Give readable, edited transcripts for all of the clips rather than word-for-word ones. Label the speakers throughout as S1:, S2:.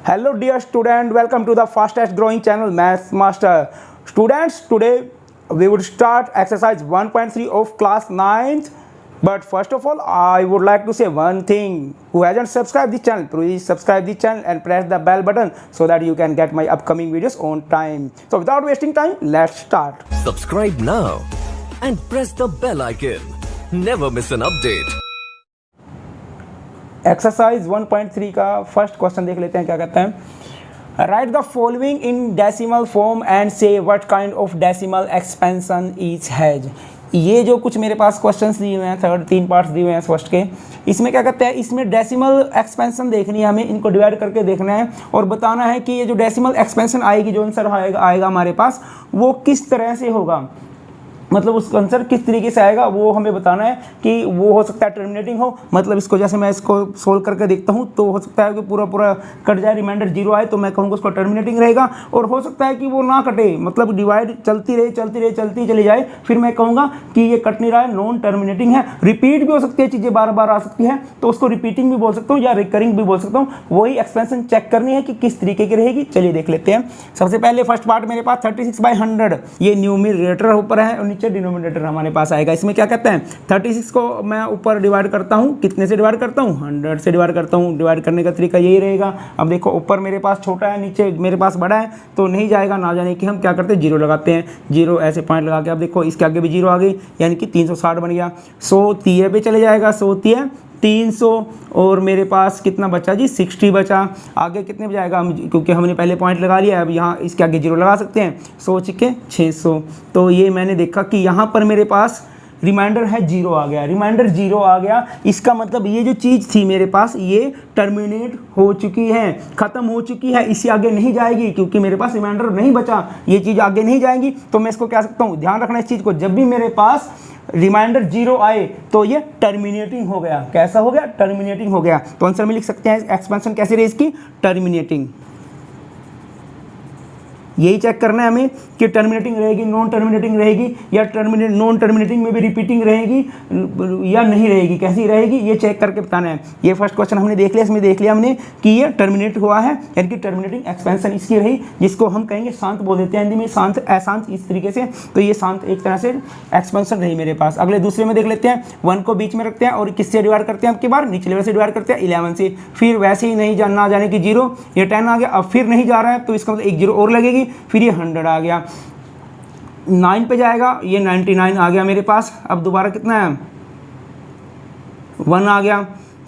S1: Hello dear student, welcome to the fastest growing channel Maths Master. Students, today we would start exercise 1.3 of class 9th. But first of all, I would like to say one thing. Who hasn't subscribed this channel, please subscribe this channel and press the bell button so that you can get my upcoming videos on time. So without wasting time, let's start.
S2: Subscribe now and press the bell icon. Never miss an update.
S1: Exercise 1.3 का first question देख लेते हैं क्या कहते हैं. Write the following in decimal form and say what kind of decimal expansion each has. ये जो कुछ मेरे पास क्वेश्चंस दिए हुए हैं, तीन पार्ट्स दिए हुए हैं फर्स्ट के, इसमें क्या कहते हैं, इसमें डेसिमल एक्सपेंशन देखनी है हमें, इनको डिवाइड करके देखना है और बताना है कि ये जो डेसिमल एक्सपेंशन आएगी, जो आंसर आएगा हमारे पास, वो किस तरह से होगा. मतलब उसका आंसर किस तरीके से आएगा वो हमें बताना है. कि वो हो सकता है टर्मिनेटिंग हो, मतलब इसको जैसे मैं इसको सोल्व करके देखता हूँ तो हो सकता है कि पूरा पूरा कट जाए, रिमाइंडर जीरो आए तो मैं कहूँगा उसको टर्मिनेटिंग रहेगा. और हो सकता है कि वो ना कटे, मतलब डिवाइड चलती चली जाए, फिर मैं कहूँगा कि ये कट नहीं रहा है, नॉन टर्मिनेटिंग है. रिपीट भी हो सकती है, चीज़ें बार बार आ सकती हैं तो उसको रिपीटिंग भी बोल सकता हूँ या रिकरिंग भी बोल सकता हूँ. वही एक्सपेंशन चेक करनी है कि किस तरीके की रहेगी. चलिए देख लेते हैं. सबसे पहले फर्स्ट पार्ट मेरे पास 36/100, ये न्यूमरेटर ऊपर है और नीचे डिनोमिनेटर हमारे पास आएगा. इसमें क्या कहते हैं, 36 को मैं ऊपर डिवाइड करता हूँ, कितने से डिवाइड करता हूँ, 100 से डिवाइड करता हूँ. डिवाइड करने का तरीका यही रहेगा. अब देखो ऊपर मेरे पास छोटा है, नीचे मेरे पास बड़ा है, तो नहीं जाएगा. ना जाने कि हम क्या करते हैं, जीरो लगाते हैं. जीरो ऐसे पॉइंट लगा के, अब देखो इसके आगे भी जीरो आ गई, यानी कि 360 बन गया. 100 तीय पे चले जाएगा, 100 तीय 300 और मेरे पास कितना बचा जी, 60 बचा. आगे कितने बजाएगा, हम क्योंकि हमने पहले पॉइंट लगा लिया, अब यहाँ इसके आगे जीरो लगा सकते हैं. 100 चिके 600. तो ये मैंने देखा कि यहाँ पर मेरे पास रिमाइंडर है जीरो आ गया. रिमाइंडर जीरो आ गया, इसका मतलब ये जो चीज़ थी मेरे पास ये टर्मिनेट हो चुकी है, ख़त्म हो चुकी है. इससे आगे नहीं जाएगी क्योंकि मेरे पास रिमाइंडर नहीं बचा, ये चीज़ आगे नहीं जाएगी. तो मैं इसको कह सकता हूँ, ध्यान रखना इस चीज़ को, जब भी मेरे पास रिमाइंडर जीरो आए तो ये टर्मिनेटिंग हो गया. कैसा हो गया, टर्मिनेटिंग हो गया. तो आंसर में लिख सकते हैं एक्सपेंशन कैसे रही इसकी, टर्मिनेटिंग. यही चेक करना है हमें कि टर्मिनेटिंग रहेगी, नॉन टर्मिनेटिंग रहेगी, या नॉन टर्मिनेटिंग में भी रिपीटिंग रहेगी या नहीं रहेगी, कैसी रहेगी, ये चेक करके बताना है. ये फर्स्ट क्वेश्चन हमने देख लिया, इसमें देख लिया हमने कि ये टर्मिनेट हुआ है, यानी कि टर्मिनेटिंग एक्सपेंशन इसकी रही, जिसको हम कहेंगे शांत बोल देते हैं हिंदी में, शांत अशांत इस तरीके से. तो ये शांत एक तरह से एक्सपेंशन रही मेरे पास. अगले दूसरे में देख लेते हैं. 1 को बीच में रखते हैं और किससे डिवाइड करते हैं, आपकी बार निचले वाले से डिवाइड करते हैं 11 से. फिर वैसे ही नहीं ना जाने की जीरो, ये 10 आ गया. अब फिर नहीं जा रहा है तो इसका मतलब एक जीरो और लगेगी, फिर ये 100 आ गया. 9 पे जाएगा, ये 99 आ गया मेरे पास. अब दोबारा कितना है, 1 आ गया,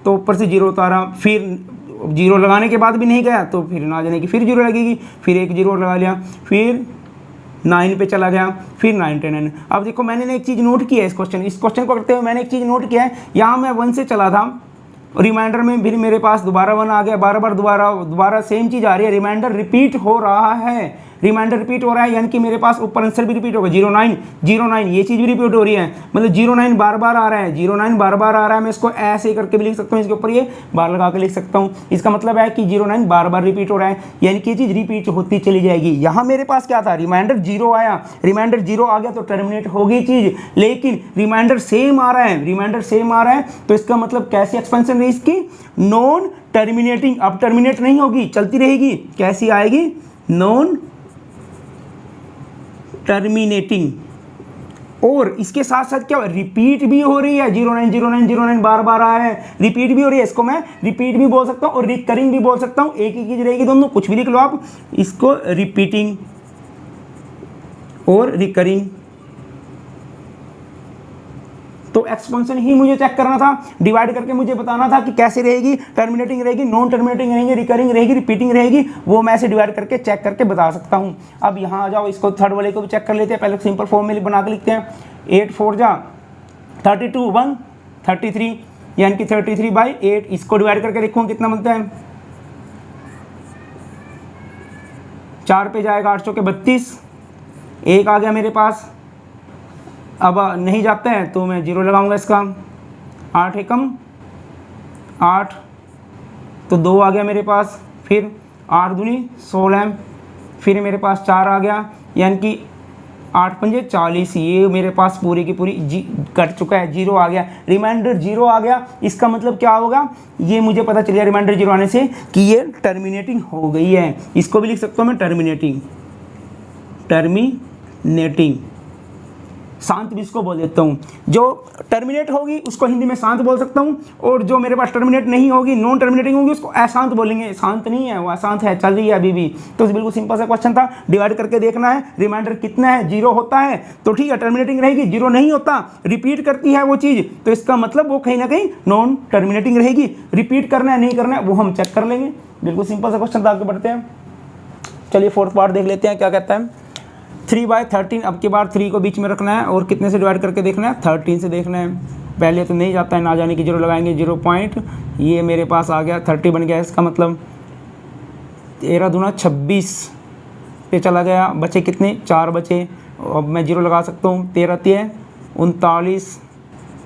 S1: तो ऊपर से जीरो उतारा, फिर जीरो लगाने के बाद भी नहीं गया तो फिर ना जाने की फिर जीरो लगेगी, फिर एक जीरो लगा लिया, फिर 9 पे चला गया, फिर 99. अब देखो मैंने एक चीज़ नोट की है, इस क्वेश्चन को करते हुए मैंने एक चीज़ नोट किया है. यहाँ मैं 1 से चला था, रिमाइंडर में फिर मेरे पास दोबारा 1 आ गया, बार बार दोबारा सेम चीज़ आ रही है, रिमाइंडर रिपीट हो रहा है. रिमाइंडर रिपीट हो रहा है, यानी कि मेरे पास ऊपर आंसर भी रिपीट होगा. 09 ये चीज़ भी रिपीट हो रही है, मतलब 09 बार बार आ रहा है, 09 बार बार आ रहा है. मैं इसको ऐसे करके भी लिख सकता हूँ, इसके ऊपर ये बार लगा के लिख सकता हूँ. इसका मतलब है कि 09 बार बार रिपीट हो रहा है, यानी कि ये चीज़ रिपीट होती चली जाएगी. यहाँ मेरे पास क्या था, रिमाइंडर जीरो आया, रिमाइंडर जीरो आ गया तो टर्मिनेट हो गई चीज़, लेकिन रिमाइंडर सेम आ रहा है, तो इसका मतलब कैसी एक्सपेंशन रही इसकी, नॉन टर्मिनेटिंग. अब टर्मिनेट नहीं होगी, चलती रहेगी. कैसी आएगी, नॉन टर्मिनेटिंग. और इसके साथ साथ क्या रिपीट भी हो रही है, 09 बार बार आ रहा है, रिपीट भी हो रही है. इसको मैं रिपीट भी बोल सकता हूँ और रिकरिंग भी बोल सकता हूँ, एक ही चीज रहेगी दोनों, कुछ भी लिख लो आप. इसको रिपीटिंग और रिकरिंग. तो एक्सपेंशन ही मुझे चेक करना था, डिवाइड करके मुझे बताना था कि कैसे रहेगी, टर्मिनेटिंग रहेगी, नॉन टर्मिनेटिंग रहेगी, रिकरिंग रहेगी, रिपीटिंग रहेगी. वो मैं ऐसे डिवाइड करके चेक करके बता सकता हूँ. अब यहाँ आ जाओ, इसको थर्ड वाले को भी चेक कर लेते हैं. पहले सिंपल फॉर्म में बना के लिखते हैं. 8 4 जा 32 1 33, यानी कि 33/8. इसको डिवाइड करके देखूँ कितना बनता है, 4 पे जाएगा, 8 चौके 32, 1 आ गया मेरे पास. अब नहीं जाते हैं तो मैं जीरो लगाऊंगा इसका. 8 एकम 8, तो 2 आ गया मेरे पास. फिर 8 दूनी 16, फिर मेरे पास 4 आ गया, यानी कि 8 पंजे 40, ये मेरे पास पूरी की पूरी कट चुका है, 0 आ गया, रिमाइंडर 0 आ गया। इसका मतलब क्या होगा, ये मुझे पता चल गया रिमाइंडर 0 आने से कि ये टर्मिनेटिंग हो गई है। इसको भी लिख सकता हूँ मैं टर्मिनेटिंग, शांत भी इसको बोल देता हूँ। जो टर्मिनेट होगी उसको हिंदी में शांत बोल सकता हूँ, और जो मेरे पास टर्मिनेट नहीं होगी, नॉन टर्मिनेटिंग होगी, उसको अशांत बोलेंगे। शांत नहीं है वो, अशांत है, चल रही है अभी भी। तो बिल्कुल सिंपल सा क्वेश्चन था, डिवाइड करके देखना है रिमाइंडर कितना है। 0 होता है तो ठीक है टर्मिनेटिंग रहेगी, 0 नहीं होता, रिपीट करती है वो चीज़, तो इसका मतलब वो कहीं ना कहीं नॉन टर्मिनेटिंग रहेगी। रिपीट करना है नहीं करना है वो हम चेक कर लेंगे। बिल्कुल सिंपल सा क्वेश्चन था, आगे बढ़ते हैं। चलिए फोर्थ पार्ट देख लेते हैं क्या कहता है। 3/13, अब की बार 3 को बीच में रखना है और कितने से डिवाइड करके देखना है, 13 से देखना है। पहले तो नहीं जाता है, ना जाने की 0 लगाएंगे, 0 पॉइंट, ये मेरे पास आ गया 30 बन गया। इसका मतलब 13 दूना 26 पे चला गया, बचे कितने, 4 बचे। अब मैं 0 लगा सकता हूँ, 13 3 39,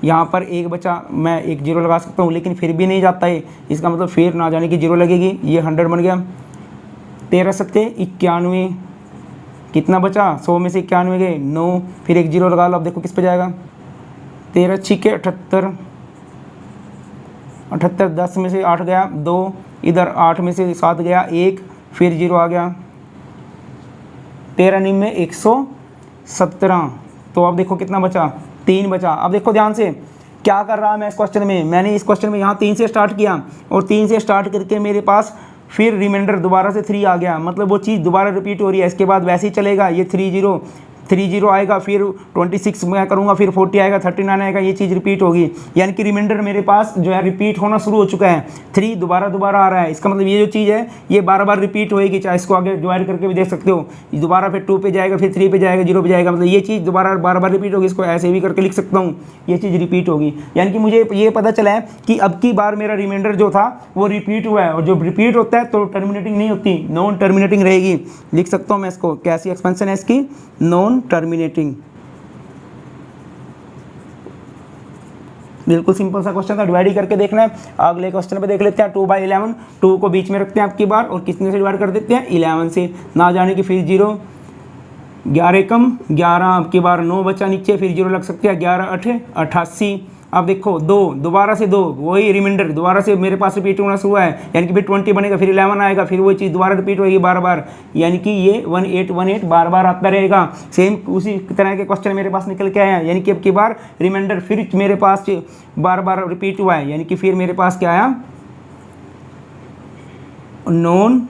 S1: यहाँ पर 1 बचा, मैं एक 0 लगा सकता हूँ, लेकिन फिर भी नहीं जाता है। इसका मतलब फिर ना जाने की 0 लगेगी, ये 100 बन गया। 13 7 91, कितना बचा, 100 में से 91 गए, 9, फिर एक 0 लगा लो। अब देखो किस पे जाएगा, 13 6 78, 10 में से 8 गया, 2, इधर 8 में से 7 गया, 1, फिर 0 आ गया, 13 9 में 117। तो अब देखो कितना बचा, 3 बचा। अब देखो ध्यान से क्या कर रहा है मैं इस क्वेश्चन में, मैंने इस क्वेश्चन में यहाँ 3 से स्टार्ट किया, और 3 से स्टार्ट करके मेरे पास फिर रिमाइंडर दोबारा से 3 आ गया, मतलब वो चीज़ दोबारा रिपीट हो रही है। इसके बाद वैसे ही चलेगा, ये 30 आएगा, फिर 26 मैं करूँगा, फिर 40 आएगा, 39 आएगा, ये चीज़ रिपीट होगी। यानी कि रिमाइंडर मेरे पास जो है रिपीट होना शुरू हो चुका है। 3 दोबारा आ रहा है, इसका मतलब ये जो चीज़ है ये बार बार रिपीट होएगी। चाहे इसको आगे डिवाइड करके भी देख सकते हो, दोबारा फिर 2 पे जाएगा, फिर 3 पे जाएगा, 0 पे जाएगा, मतलब ये चीज़ दोबारा बार बार रिपीट होगी। इसको ऐसे भी करके लिख सकता हूँ, ये चीज़ रिपीट होगी। यानी कि मुझे ये पता चला है कि अब की बार मेरा रिमाइंडर जो था वो रिपीट हुआ है, और जो रिपीट होता है तो टर्मिनेटिंग नहीं होती, नॉन टर्मिनेटिंग रहेगी। लिख सकता हूँ मैं इसको, कैसी एक्सपेंशन है इसकी, नॉन टर्मिनेटिंग। बिल्कुल सिंपल सा क्वेश्चन था, डिवाइड ही करके देखना है। अगले क्वेश्चन पे देख लेते हैं। 2/11, 2 को बीच में रखते हैं आपकी बार, और कितने से डिवाइड कर देते हैं, 11 से, ना जाने की फिर 0, 11 कम 11, आपकी बार 9 बचा नीचे, फिर 0 लग सकते हैं, 11 8 88। अब देखो 2 दोबारा से 2, वही रिमाइंडर दोबारा से मेरे पास रिपीट होना शुरू है, यानी कि फिर 20 बनेगा, फिर 11 आएगा, फिर वही चीज़ दोबारा रिपीट होगी बार बार, यानी कि ये 1818 बार बार आता रहेगा। सेम उसी तरह के क्वेश्चन मेरे पास निकल के आए हैं, यानी कि अब की बार रिमाइंडर फिर मेरे पास बार बार रिपीट हुआ है, यानी कि फिर मेरे पास क्या आया, नॉन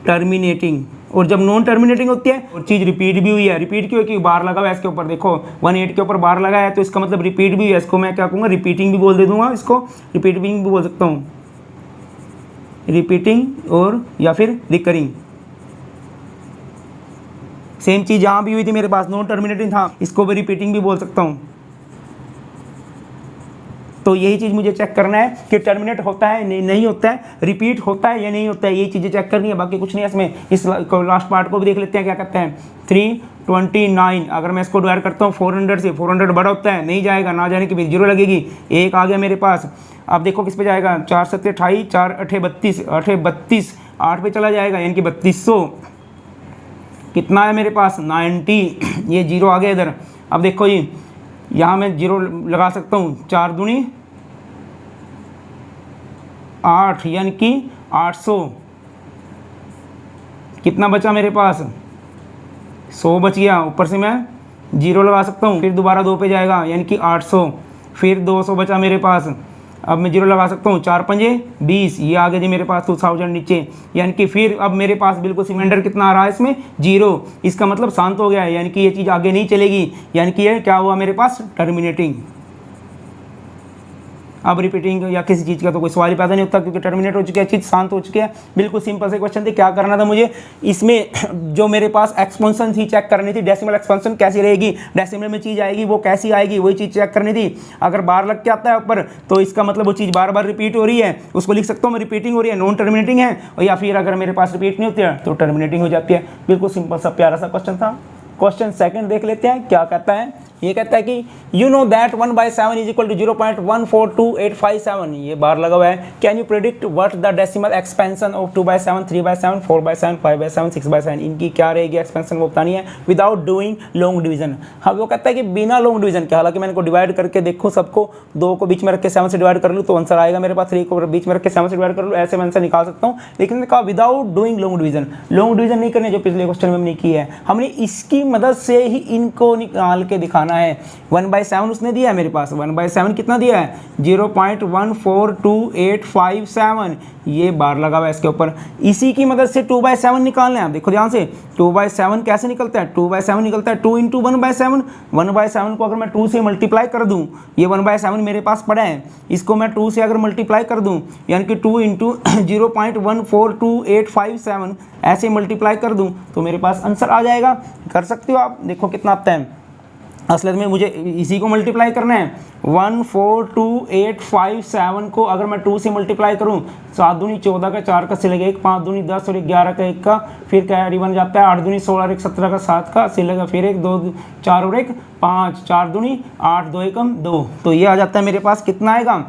S1: टर्मिनेटिंग। और जब नॉन टर्मिनेटिंग होती है और चीज़ रिपीट भी हुई है, रिपीट क्यों, क्योंकि बार लगा हुआ है इसके ऊपर, देखो 18 के ऊपर बार लगा है, तो इसका मतलब रिपीट भी है। इसको मैं क्या कहूँगा, रिपीटिंग भी बोल दे दूँगा, इसको रिपीटिंग भी बोल सकता हूँ, रिपीटिंग और या फिर रिकरिंग। सेम चीज़ यहाँ भी हुई थी मेरे पास, नॉन टर्मिनेटिंग था, इसको भी रिपीटिंग भी बोल सकता हूँ। तो यही चीज़ मुझे चेक करना है कि टर्मिनेट होता है नहीं होता है, रिपीट होता है या नहीं होता है, ये चीज़ें चेक करनी है, बाकी कुछ नहीं है इसमें। इस लास्ट पार्ट को भी देख लेते हैं क्या कहते हैं। 329, अगर मैं इसको डिवाइड करता हूँ 400 से, 400 बड़ा होता है, नहीं जाएगा, ना जाने की फिर 0 लगेगी, 1 आ गया मेरे पास। अब देखो किस पे जाएगा, 4 7 28, 4 8 32, 8 32, 8 पे चला जाएगा, यानी कि 3200। कितना है मेरे पास, 90, ये 0 आ गया इधर। अब देखो जी, यहाँ मैं 0 लगा सकता हूँ, 4 दूनी 8, यानी कि 800। कितना बचा मेरे पास, 100 बच गया, ऊपर से मैं 0 लगा सकता हूँ, फिर दोबारा 2 पे जाएगा, यानी कि 800, फिर 200 बचा मेरे पास। अब मैं 0 लगा सकता हूँ, 4 पंजे 20, ये आ गया जी मेरे पास 2000 नीचे, यानी कि फिर अब मेरे पास बिल्कुल सिलेंडर कितना आ रहा है इसमें, 0। इसका मतलब शांत हो गया है, यानी कि ये चीज़ आगे नहीं चलेगी, यानी कि ये क्या हुआ मेरे पास, टर्मिनेटिंग। अब रिपीटिंग या किसी चीज़ का तो कोई सवाल ही पैदा नहीं होता, क्योंकि टर्मिनेट हो चुकी है, चीज़ शांत हो चुकी है। बिल्कुल सिंपल से क्वेश्चन थे, क्या करना था मुझे इसमें, जो मेरे पास एक्सपेंशन थी चेक करनी थी, डेसिमल एक्सपेंशन कैसी रहेगी, डेसिमल में चीज़ आएगी वो कैसी आएगी, वही चीज़ चेक करनी थी। अगर बार लग के आता है ऊपर तो इसका मतलब वो चीज़ बार बार रिपीट हो रही है, उसको लिख सकता हूँ मैं, रिपीटिंग हो रही है, नॉन टर्मिनेटिंग है, और या फिर अगर मेरे पास रिपीट नहीं होती है तो टर्मिनेटिंग हो जाती है। बिल्कुल सिंपल सा प्यारा सा क्वेश्चन था। क्वेश्चन सेकंड देख लेते हैं क्या कहता है। ये कहता है कि you know that 1/7 is equal to 0.142857, ये बार लगा हुआ है। Can you predict what the decimal expansion of 2/7, 3/7, 4/7, 5/7, 6/7, इनकी क्या रहेगी एक्सपेंशन वो बतानी है विदाउट डूइंग लॉन्ग डिवीजन। हाँ वो कहता है कि बिना लॉन्ग डिवीजन के, हालांकि मैंने इनको डिवाइड करके देखो सबको, 2 को बीच में रख के 7 से डिवाइड कर लूँ तो आंसर आएगा मेरे पास, 3 को बीच में रख के 7 से डिवाइड कर लूँ, ऐसे मैं आंसर निकाल सकता हूँ। लेकिन कहा without doing long division, long division नहीं करने जो पिछले क्वेश्चन में हमने की है, हमने इसकी मदद से ही इनको निकाल के दिखाना है। 1/7 उसने दिया है मेरे पास, 1/7 कितना दिया है 0.142857, ये बार लगा हुआ है इसके ऊपर। इसी की मदद से 2/7 निकालना है। आप देखो ध्यान से 2/7 कैसे निकलता है, 2/7 निकलता है 2 × 1/7। 1/7 को अगर मैं 2 से मल्टीप्लाई कर दूं, ये 1/7 मेरे पास पड़ा है, इसको मैं 2 से अगर मल्टीप्लाई कर दूं, यानी कि 2 × 0.142857 ऐसे मल्टीप्लाई कर दूं तो मेरे पास आंसर आ जाएगा। कर सकते हो आप, देखो कितना आता है। असलियत में मुझे इसी को मल्टीप्लाई करना है, 142,857 को अगर मैं 2 से मल्टीप्लाई करूं, 7 दूनी 14 का, 4 का सिलेगा 1, 5 दूनी 10 और 11 का 1 का, फिर कैरी बन जाता है 8 दूनी 16 और 1 17 का 7 का सिलेगा, फिर 1 2 4 और 1 5, 4 दूनी 8, 2 एकम 2, तो ये आ जाता है मेरे पास कितना आएगा,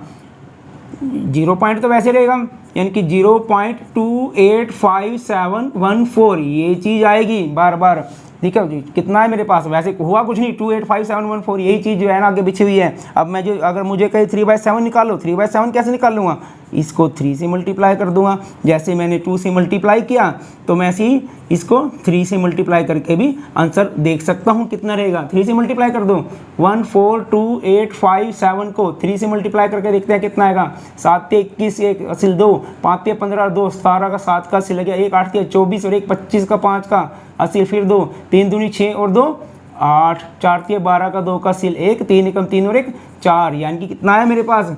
S1: 0 पॉइंट तो वैसे रहेगा, यानी कि 0.285714, ये चीज़ आएगी बार बार। ठीक है जी, कितना है मेरे पास, वैसे हुआ कुछ नहीं, 285714, यही चीज़ जो है ना आगे पीछे हुई है। अब मैं जो अगर मुझे कहीं 3/7 निकालो, 3/7 कैसे निकाल लूँगा, इसको 3 से मल्टीप्लाई कर दूंगा। जैसे मैंने 2 से मल्टीप्लाई किया तो मैं ऐसे ही इसको 3 से मल्टीप्लाई करके भी आंसर देख सकता हूँ कितना रहेगा। 3 से मल्टीप्लाई कर दूँ, 142,857 को 3 से मल्टीप्लाई करके देखते हैं कितना आएगा। 7 × 21 1 असिल 2, 5 × 15 2, 17 का 7 का असिल गया 1, 8 × 24 और 1 25 का 5 का असिल, फिर 2, 3 दूनी 6 और 2 8, 4 × 12 का 2 का असिल 1, 3 एकम 3 और 1 4, यानी कि कितना है मेरे पास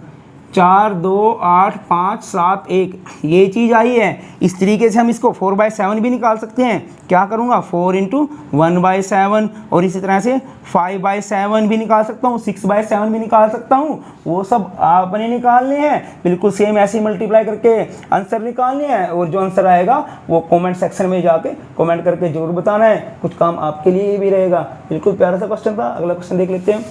S1: 4 2 8 5 7 1, ये चीज़ आई है। इस तरीके से हम इसको 4/7 भी निकाल सकते हैं। क्या करूँगा, 4 × 1/7, और इसी तरह से 5/7 भी निकाल सकता हूँ, 6/7 भी निकाल सकता हूँ। वो सब आपने निकालने हैं, बिल्कुल सेम ऐसे मल्टीप्लाई करके आंसर निकालने हैं, और जो आंसर आएगा वो कमेंट सेक्शन में जाके कमेंट करके जरूर बताना है, कुछ काम आपके लिए भी रहेगा। बिल्कुल प्यारा सा क्वेश्चन था। अगला क्वेश्चन देख लेते हैं।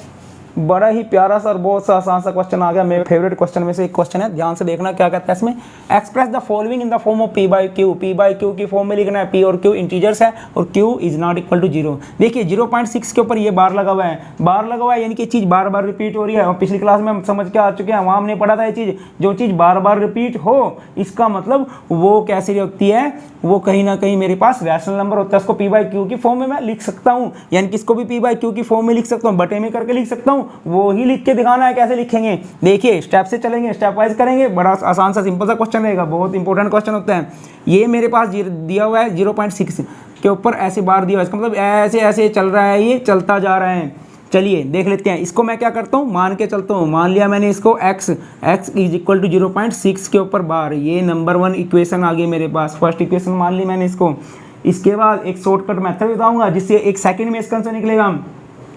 S1: बड़ा ही प्यारा सा और बहुत सा आसान सा क्वेश्चन आ गया, मेरे फेवरेट क्वेश्चन में से एक क्वेश्चन है। ध्यान से देखना क्या कहता है इसमें, express the following in the form of p/q। p/q की फॉर्म में लिखना है, p और q इंटीजर्स है और q is not equal to 0। देखिए 0.6 के ऊपर ये बार लगा हुआ है, बार लगा हुआ है यानी कि चीज़ बार बार रिपीट हो रही है। और पिछली क्लास में हम समझ के आ चुके हैं, वहाँ हमने पढ़ा था ये चीज़, जो चीज़ बार बार रिपीट हो इसका मतलब वो कैसी होती है, वो कहीं ना कहीं मेरे पास रैशनल नंबर होता है। उसको p/q की फॉर्म में मैं लिख सकता हूँ, यानी कि इसको भी p/q की फॉर्म में लिख सकता हूँ, बटे में करके लिख सकता हूँ। वो ही लिख के दिखाना है, कैसे लिखेंगे देखिए, स्टेप से चलेंगे, स्टेप वाइज करेंगे। बड़ा आसान सा सिंपल सा क्वेश्चन रहेगा, बहुत इंपॉर्टेंट क्वेश्चन होता है। ये मेरे पास दिया हुआ है 0.6 के ऊपर ऐसे बार दिया हुआ है, इसका मतलब ऐसे ऐसे चल रहा है, ये चलता जा रहा है। चलिए देख लेते हैं इसको। मैं क्या करता हूँ, मान के चलता हूँ, मान लिया मैंने इसको x इज इक्वल टू 0.6 के ऊपर बार, ये नंबर 1 इक्वेशन आ गई मेरे पास, फर्स्ट इक्वेशन मान ली मैंने इसको। इसके बाद एक शॉर्टकट मेथड बताऊंगा जिससे 1 सेकंड में इसका आंसर निकलेगा,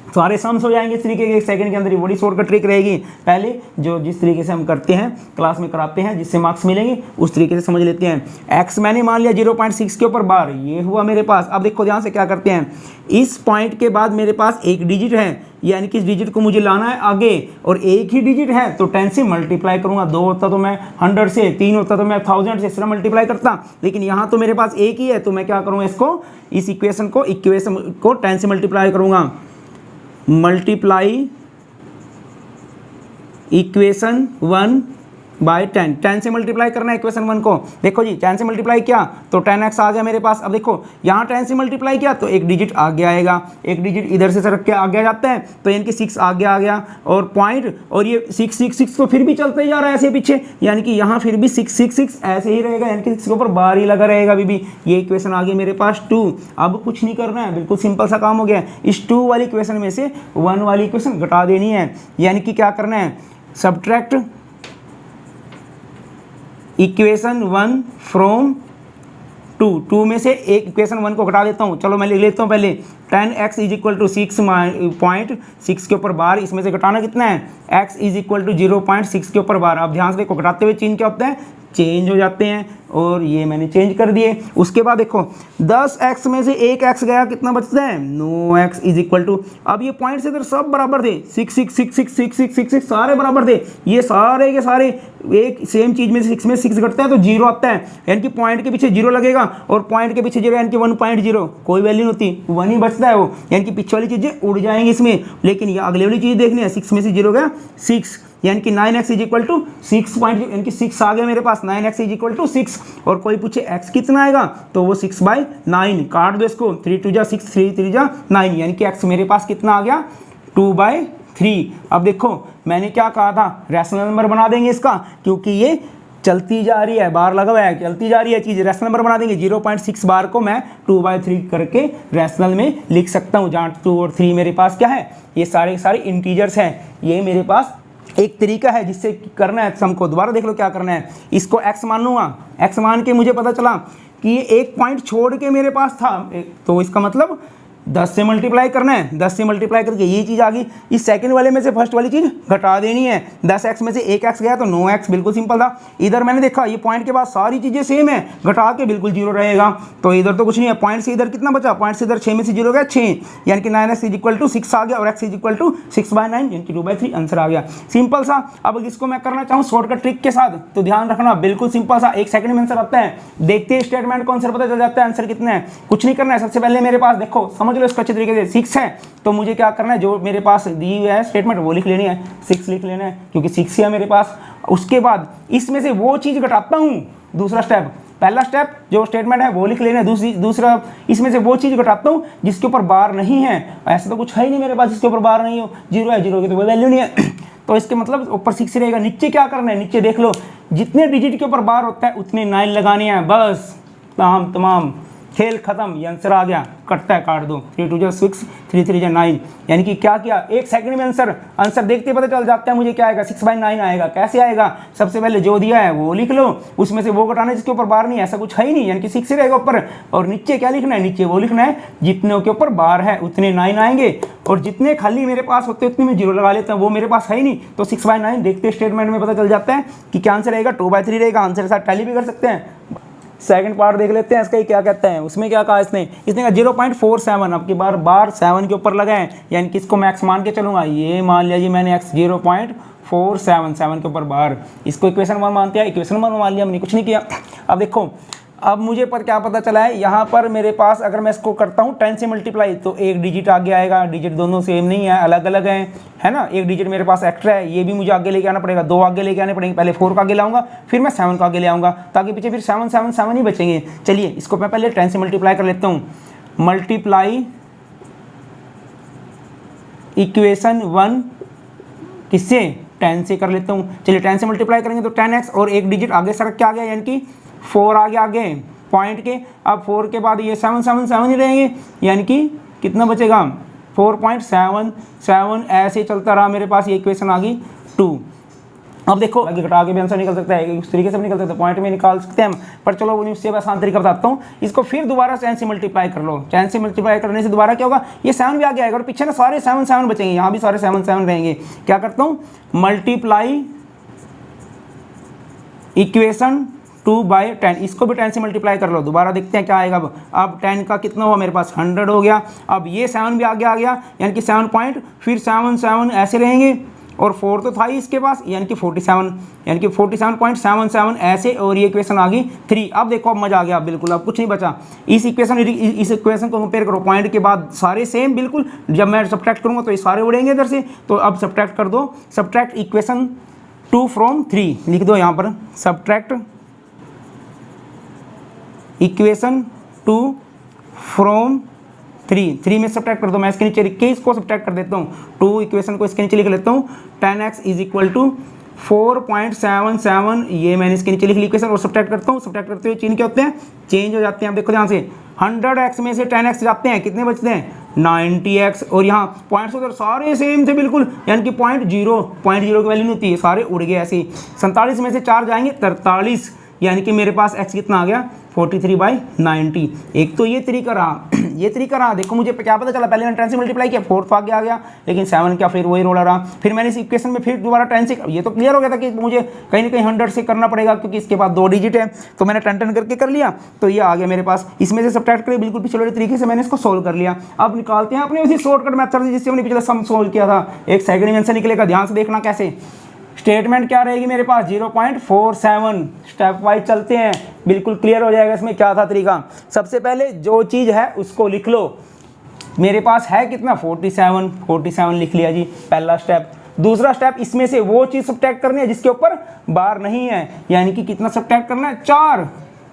S1: सारे सम्स हो जाएंगे इस तरीके के 1 सेकंड के अंदर ही। बड़ी शॉर्टकट ट्रिक रहेगी, पहले जो जिस तरीके से हम करते हैं क्लास में कराते हैं, जिससे मार्क्स मिलेंगे उस तरीके से समझ लेते हैं। x मैंने मान लिया 0.6 के ऊपर बार, ये हुआ मेरे पास। अब देखो ध्यान से क्या करते हैं, इस पॉइंट के बाद मेरे पास एक डिजिट है, यानी कि इस डिजिट को मुझे लाना है आगे, और एक ही डिजिट है तो 10 से मल्टीप्लाई करूंगा। 2 होता तो मैं 100 से, 3 होता तो मैं 1000 से इस तरह मल्टीप्लाई करता, लेकिन यहाँ तो मेरे पास एक ही है, तो मैं क्या करूँगा, इसको इस इक्वेशन को 10 से मल्टीप्लाई करूँगा। मल्टीप्लाई इक्वेशन 1/10, 10 से मल्टीप्लाई करना है इक्वेशन 1 को। देखो जी 10 से मल्टीप्लाई किया तो 10x आ गया मेरे पास। अब देखो यहाँ 10 से मल्टीप्लाई किया तो एक डिजिट आगे आएगा, एक डिजिट इधर से सरक के आगे आ जाता है, तो यानी कि 6 आगे आ गया, और पॉइंट, और ये 6 तो फिर भी चलते ही जा रहा है ऐसे पीछे, यानी कि यहाँ फिर भी 6 ऐसे ही रहेगा, यानी कि 6 के ऊपर बार ही लगा रहेगा अभी भी। ये इक्वेशन आ गई मेरे पास 2। अब कुछ नहीं करना है, बिल्कुल सिंपल सा काम हो गया। इस 2 वाली इक्वेशन में से 1 वाली इक्वेशन घटा देनी है, यानी कि क्या करना है, सब्ट्रैक्ट इक्वेशन 1 फ्रॉम 2 में से एक इक्वेशन 1 को घटा देता हूँ। चलो मैं लिख लेता हूँ पहले, 10x इज इक्वल टू 6.6 के ऊपर बार, इसमें से घटाना कितना है, x इज इक्वल टू 0.6 के ऊपर बार। अब ध्यान से देखो, घटाते हुए चिन्ह क्या होता है, चेंज हो जाते हैं और ये मैंने चेंज कर दिए। उसके बाद देखो 10x में से एक x गया, कितना बचता है 9x इज इक्वल टू, अब ये पॉइंट से इधर सब बराबर थे, 6 6 6 6 6 6 6 6 सारे बराबर थे, ये सारे के सारे एक सेम चीज में 6 में 6 घटता है तो 0 आता है, यानी कि पॉइंट के पीछे 0 लगेगा और पॉइंट के पीछे 0 यानी कि 1.0 कोई वैल्यू नहीं होती, 1 ही बचता है वो, यानी कि पीछे वाली चीजें उड़ जाएंगी इसमें। लेकिन ये अगले वाली चीज देखनी है, 6 में से 0 गया 6, यानी कि 9x is equal to 6 point, यानी कि 6 आ गया मेरे पास, 9x इज इक्वल टू 6। और कोई पूछे x कितना आएगा तो वो 6/9, काट दो इसको, 3 2 जा 6 3 3 जा 9, यानी कि x मेरे पास कितना आ गया 2/3। अब देखो मैंने क्या कहा था, रैशनल नंबर बना देंगे इसका, क्योंकि ये चलती जा रही है, बार लगा हुआ है, चलती जा रही है चीज़, रैशनल नंबर बना देंगे। 0.6 बार को मैं 2/3 करके रैशनल में लिख सकता हूँ, जहाँ 2 और 3 मेरे पास क्या है, ये सारे के सारे इंटीजर्स हैं। ये मेरे पास एक तरीका है जिससे करना है सम को। दोबारा देख लो क्या करना है, इसको x मान लूँगा, x मान के मुझे पता चला कि ये एक पॉइंट छोड़ के मेरे पास था, तो इसका मतलब 10 से मल्टीप्लाई करना है, 10 से मल्टीप्लाई करके ये चीज़ आ गई। इस सेकंड वाले में से फर्स्ट वाली चीज़ घटा देनी है, 10x में से 1x गया तो 9x, बिल्कुल सिंपल था। इधर मैंने देखा ये पॉइंट के बाद सारी चीज़ें सेम है, घटा के बिल्कुल 0 रहेगा, तो इधर तो कुछ नहीं है। पॉइंट से इधर कितना बचा, पॉइंट से इधर 6 में से 0 गया 6, यानी कि 9x इज इक्वल टू 6 आ गया और x इज इक्वल टू 6/9 यानी कि 2/3 आंसर आ गया। सिंपल सा। अब इसको मैं करना चाहूँ शॉर्टकट ट्रिक के साथ, तो ध्यान रखना बिल्कुल सिंपल सा, 1 सेकंड में आंसर आता है, देखते ही स्टेटमेंट को आंसर पता चल जाता है आंसर कितना है। कुछ नहीं करना है, सबसे पहले मेरे पास देखो समझ लो इसको अच्छे तरीके से, 6 है तो मुझे क्या करना है, जो मेरे पास दी हुई है स्टेटमेंट वो लिख लेनी है, 6 लिख लेना है क्योंकि 6 है मेरे पास। उसके बाद इसमें से वो चीज़ घटाता हूँ, दूसरा स्टेप, पहला स्टेप जो स्टेटमेंट है वो लिख लेना है, दूसरा इसमें से वो चीज़ घटाता हूँ जिसके ऊपर बार नहीं है। ऐसा तो कुछ है ही नहीं मेरे पास जिसके ऊपर बार नहीं हो, 0 है, 0 की तो कोई वैल्यू नहीं है तो इसके मतलब ऊपर 6 रहेगा। नीचे क्या करना है, नीचे देख लो जितने डिजिट के ऊपर बार होता है उतने 9 लगाने हैं, बस तमाम खेल खत्म, ये आंसर आ गया, कटता है काट दो, 3 2 जा 6 3 3 जा 9, यानी कि क्या किया, 1 सेकंड में आंसर देखते पता चल जाता है मुझे क्या आएगा, 6/9 आएगा। कैसे आएगा, सबसे पहले जो दिया है वो लिख लो, उसमें से वो घटाना जिसके ऊपर बार नहीं है, ऐसा कुछ है ही नहीं, यानी कि 6 रहेगा ऊपर, और नीचे क्या लिखना है, नीचे वो लिखना है जितने के ऊपर बार है उतने 9 आएंगे, और जितने खाली मेरे पास होते हैं उतने में 0 लगा लेते हैं, वो मेरे पास है ही नहीं, तो 6/9 देखते स्टेटमेंट में पता चल जाता है कि क्या आंसर रहेगा, 2/3 रहेगा। आंसर के साथ टैली भी कर सकते हैं। सेकंड पार्ट देख लेते हैं इसका, क्या कहते हैं, उसमें क्या कहा इसने कहा 0.47, अब की बार 7 के ऊपर लगाए, यानी कि इसको मैं x मान के चलूँगा, ये मान लिया जी मैंने x 0.47 7 के ऊपर बार, इसको इक्वेशन 1 मानते हैं, इक्वेशन 1 मान लिया, मैंने कुछ नहीं किया। अब देखो अब मुझे क्या पता चला है, यहाँ पर मेरे पास अगर मैं इसको करता हूँ 10 से मल्टीप्लाई तो एक डिजिट आगे आएगा, डिजिट दोनों सेम नहीं है, अलग अलग हैं, है ना, एक डिजिट मेरे पास एक्स्ट्रा है, ये भी मुझे आगे लेके आना पड़ेगा, 2 आगे लेके आने पड़ेंगे, पहले 4 का आगे लाऊंगा फिर मैं 7 का आगे ले आऊँगा, ताकि पीछे फिर 7 7 7 ही बचेंगे। चलिए इसको मैं पहले 10 से मल्टीप्लाई कर लेता हूँ, मल्टीप्लाई इक्वेशन 1 किससे, 10 से कर लेता हूँ। चलिए 10 से मल्टीप्लाई करेंगे तो 10x और एक डिजिट आगे सरक के आ गया, यानी कि 4 आगे पॉइंट के। अब 4 के बाद ये 7 7 7 ही रहेंगे, यानी कि कितना बचेगा 4.77, ऐसे चलता रहा मेरे पास, ये इक्वेशन आ गई 2। अब देखो आगे घटा के भी आंसर निकल सकता है, उस तरीके से भी निकल सकता है, पॉइंट में निकाल सकते हैं हम, पर चलो वो उससे आसान तरीका बताता हूँ। इसको फिर दोबारा 10 से मल्टीप्लाई कर लो, 10 से मल्टीप्लाई करने से दोबारा क्या होगा, ये 7 भी आगे आएगा और पीछे ना सारे 7 7 बचेंगे, यहाँ भी सारे 7 7 रहेंगे। क्या करता हूँ, मल्टीप्लाई इक्वेशन 2/10, इसको भी 10 से मल्टीप्लाई कर लो, दोबारा देखते हैं क्या आएगा। अब 10 का कितना हुआ मेरे पास 100 हो गया, अब ये 7 भी आगे आ गया, यानी कि 7 पॉइंट फिर 7 7 ऐसे रहेंगे, और 4 तो था ही इसके पास, यानी कि 47, यानी कि 47.77 ऐसे, और ये इक्वेशन आ गई 3। अब देखो अब मजा आ गया बिल्कुल, अब कुछ नहीं बचा। इस इक्वेशन को कंपेयर करो, पॉइंट के बाद सारे सेम बिल्कुल, जब मैं सब्ट्रैक्ट करूँगा तो ये सारे उड़ेंगे इधर से, तो अब सब्ट्रैक्ट कर दो, सब्ट्रैक्ट इक्वेशन 2 from 3 लिख दो यहाँ पर, सब्ट्रैक्ट इक्वेशन 2 from 3 में सब्ट्रैक्ट कर दो, मैं इसके नीचे लिख के इसको सब्ट्रैक्ट कर देता हूँ, 2 इक्वेशन को इसके नीचे लिख लेता हूँ, 10x इज इक्वल टू 4.77, ये मैंने इसके नीचे लिख ली इक्वेशन, और सब्ट्रैक्ट करता हूँ, सब्ट्रैक्ट करते हुए चिन्ह क्या होते हैं, चेंज हो जाते हैं। अब देखो ध्यान से, 100x में से 10x जाते हैं, कितने बचते हैं 90x, और यहाँ पॉइंट्स उधर सारे सेम थे बिल्कुल, यानी कि 0.0 की वैल्यू नहीं होती है, सारे उड़ गए ऐसे ही। 47 में से 4 जाएंगे 43, यानी कि मेरे पास x कितना आ गया 43/90। एक तो ये तरीका रहा ये तरीका रहा। देखो मुझे क्या पता चला, पहले मैंने 10 से मल्टीप्लाई किया 4 आगे आ गया, लेकिन 7 क्या फिर वही रोला रहा। फिर मैंने इस इक्वेशन में फिर दोबारा 10 से, ये तो क्लियर हो गया था कि मुझे कहीं ना कहीं 100 से करना पड़ेगा क्योंकि इसके बाद 2 डिजिट है, तो मैंने 10 करके कर लिया। तो ये आ गया मेरे पास, इसमें से सब्ट्रैक्ट करके बिल्कुल पिछले वाले तरीके से मैंने इसको सोल्व कर लिया। अब निकालते हैं अपने उसी शॉर्टकट मेथड से जिससे हमने पिछले सम सोल्व किया था। एक सेकंड में आंसर निकलेगा, ध्यान से देखना कैसे। स्टेटमेंट क्या रहेगी मेरे पास 0.47। स्टेप वाइज चलते हैं, बिल्कुल क्लियर हो जाएगा इसमें क्या था तरीका। सबसे पहले जो चीज़ है उसको लिख लो। मेरे पास है कितना 47 लिख लिया जी, पहला स्टेप। दूसरा स्टेप, इसमें से वो चीज़ सब्ट्रैक्ट करनी है जिसके ऊपर बार नहीं है, यानी कि कितना सब्ट्रैक्ट करना है 4।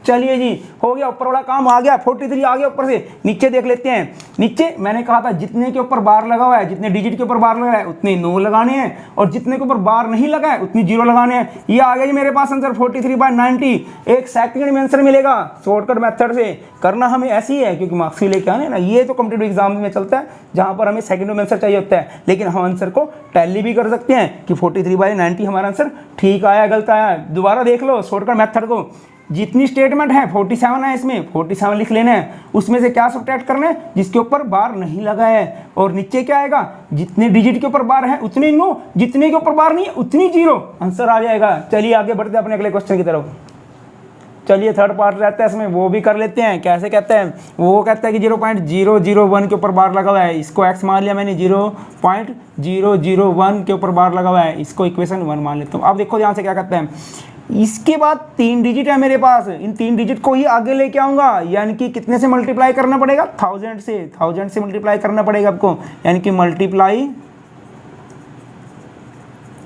S1: चलिए जी, हो गया, ऊपर वाला काम आ गया, 43 आ गया। ऊपर से नीचे देख लेते हैं। नीचे मैंने कहा था जितने के ऊपर बार लगा हुआ है, जितने डिजिट के ऊपर बार लगा है उतने 9 लगाने हैं, और जितने के ऊपर बार नहीं लगा है उतनी 0 लगाने हैं। ये आ गया जी मेरे पास आंसर 43/90। एक सेकंड में आंसर मिलेगा। शॉर्टकट मेथड से करना हमें ऐसे ही है क्योंकि मार्क्स ही लेके आने ना। ये तो कॉम्पिटिटिव एग्जाम में चलता है जहाँ पर हमें सेकंड में आंसर चाहिए होता है, लेकिन हम आंसर को टैली भी कर सकते हैं कि 43/90 हमारा आंसर ठीक आया गलत आया। दोबारा देख लो शॉर्टकट मेथड को। जितनी स्टेटमेंट है 47 है, इसमें 47 लिख लेना है। उसमें से क्या सब्ट्रैक्ट करना है जिसके ऊपर बार नहीं लगा है, और नीचे क्या आएगा जितने डिजिट के ऊपर बार है उतने 9, जितने के ऊपर बार नहीं है उतनी 0। आंसर आ जाएगा। चलिए आगे बढ़ते हैं अपने अगले क्वेश्चन की तरफ। चलिए थर्ड पार्ट रहता है इसमें, वो भी कर लेते हैं। कैसे कहते हैं वो, कहता है कि 0.001 के ऊपर बार लगा हुआ है, इसको x मान लिया मैंने, 0.001 के ऊपर बार लगा हुआ है, इसको इक्वेशन 1 मान लेता हूँ। अब देखो ध्यान से क्या कहते हैं। इसके बाद 3 डिजिट है मेरे पास, इन 3 डिजिट को ही आगे लेके आऊंगा, यानी कि कितने से मल्टीप्लाई करना पड़ेगा 1000 से मल्टीप्लाई करना पड़ेगा आपको, यानी कि मल्टीप्लाई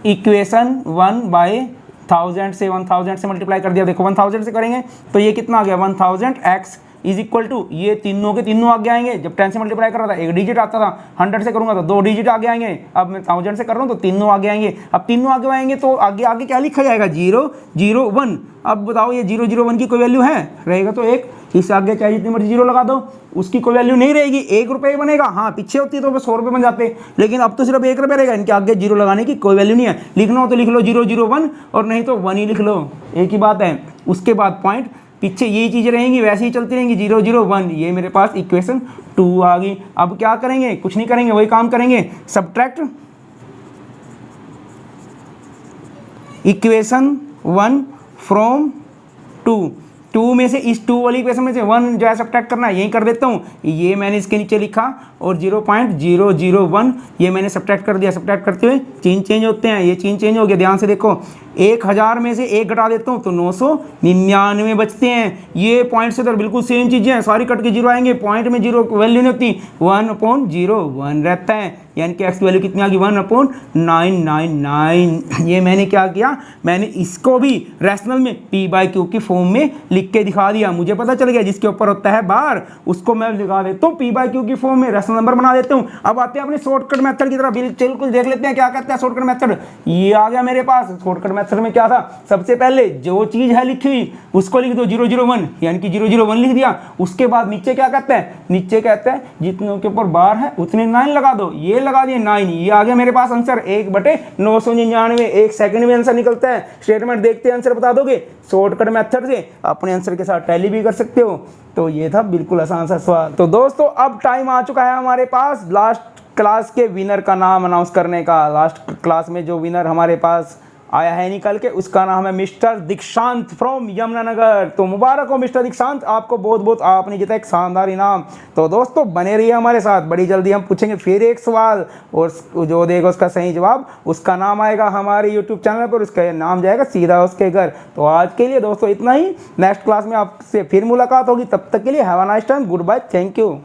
S1: इक्वेशन 1/1000 से 1000 से मल्टीप्लाई कर दिया। देखो 1000 से करेंगे तो ये कितना आ गया 1000x इज इक्वल टू, ये तीनों के तीनों आगे आएंगे। जब 10 से मल्टीप्लाई कर रहा था 1 डिजिट आता था, 100 से करूंगा तो 2 डिजिट आगे आएंगे। अब मैं 1000 से कर रहा हूँ तो तीनों आगे आएंगे। अब तीनों आगे आएंगे तो आगे आगे क्या लिखा जाएगा 001। अब बताओ ये 001 की कोई वैल्यू है, रहेगा तो 1। इससे आगे चाहे जितनी मर्जी 0 लगा दो, उसकी कोई वैल्यू नहीं रहेगी। 1 रुपये बनेगा। हाँ पीछे होती तो 100 रुपये बन जाते, लेकिन अब तो सिर्फ 1 रुपये रहेगा। इनके आगे 0 लगाने की कोई वैल्यू नहीं है। लिखना हो तो लिख लो 001, और नहीं तो 1 ही लिख लो, एक ही बात है। उसके बाद पॉइंट, पीछे यही चीज़ें रहेंगी, वैसे ही चलती रहेंगी 001। ये मेरे पास इक्वेशन 2 आ गई। अब क्या करेंगे, कुछ नहीं करेंगे, वही काम करेंगे, सब्ट्रैक्ट इक्वेशन 1 फ्रॉम 2 में से, इस 2 वाली इक्वेशन में से 1 जो है सब्ट्रैक्ट करना है, यही कर देता हूँ। ये मैंने इसके नीचे लिखा, और 0.001 ये मैंने सब्ट्रैक्ट कर दिया। सब्ट्रैक्ट करते हुए चिन्ह चेंज होते हैं, ये चिन्ह चेंज हो गया। ध्यान से देखो, 1000 में से 1 घटा देता हूँ तो 999 बचते हैं। ये पॉइंट से तो बिल्कुल सेम चीज़ें हैं, सारी कट के 0 आएंगे। पॉइंट में 0 वैल्यू नहीं होती, 1/01 रहता है, यानी कि x की वैल्यू कितनी आ गई 1/999। ये मैंने क्या किया, मैंने इसको भी रैशनल में p/q की फॉर्म में लिख के दिखा दिया। मुझे पता चल गया जिसके ऊपर होता है बार उसको मैं लिखा देता हूँ p/q की फॉर्म में, रैशनल नंबर बना देता हूँ। अब आते हैं अपने शॉर्टकट मेथड की तरफ, बिल्कुल देख लेते हैं क्या कहता है शॉर्टकट मेथड। ये आ गया मेरे पास। शॉर्टकट मेथड में क्या था, सबसे पहले जो चीज़ है लिखी हुई उसको लिख दो 001, यानी कि 001 लिख दिया। उसके बाद नीचे क्या कहता है, नीचे कहता है जितने के ऊपर बार है उतने 9 लगा दो, ये लगा दिए 9। ये आ गया मेरे पास आंसर 1/999। 1 सेकंड में आंसर निकलता है। स्टेटमेंट देखते हैं, आंसर बता दोगे शॉर्टकट मेथड से, अपने आंसर के साथ टैली भी कर सकते हो। तो ये था बिल्कुल आसान सा सवाल। तो दोस्तों अब टाइम आ चुका है हमारे पास लास्ट क्लास के विनर का नाम अनाउंस करने का। लास्ट क्लास में जो विनर हमारे पास आया है निकल के, उसका नाम है मिस्टर दीक्षांत फ्रॉम यमुनानगर। तो मुबारक हो मिस्टर दीक्षांत, आपको बहुत बहुत, आपने जीता एक शानदार इनाम। तो दोस्तों बने रहिए हमारे साथ, बड़ी जल्दी हम पूछेंगे फिर एक सवाल, और जो देगा उसका सही जवाब उसका नाम आएगा हमारे यूट्यूब चैनल पर, उसका नाम जाएगा सीधा उसके घर। तो आज के लिए दोस्तों इतना ही, नेक्स्ट क्लास में आपसे फिर मुलाकात होगी। तब तक के लिए have a nice time, goodbye, thank you.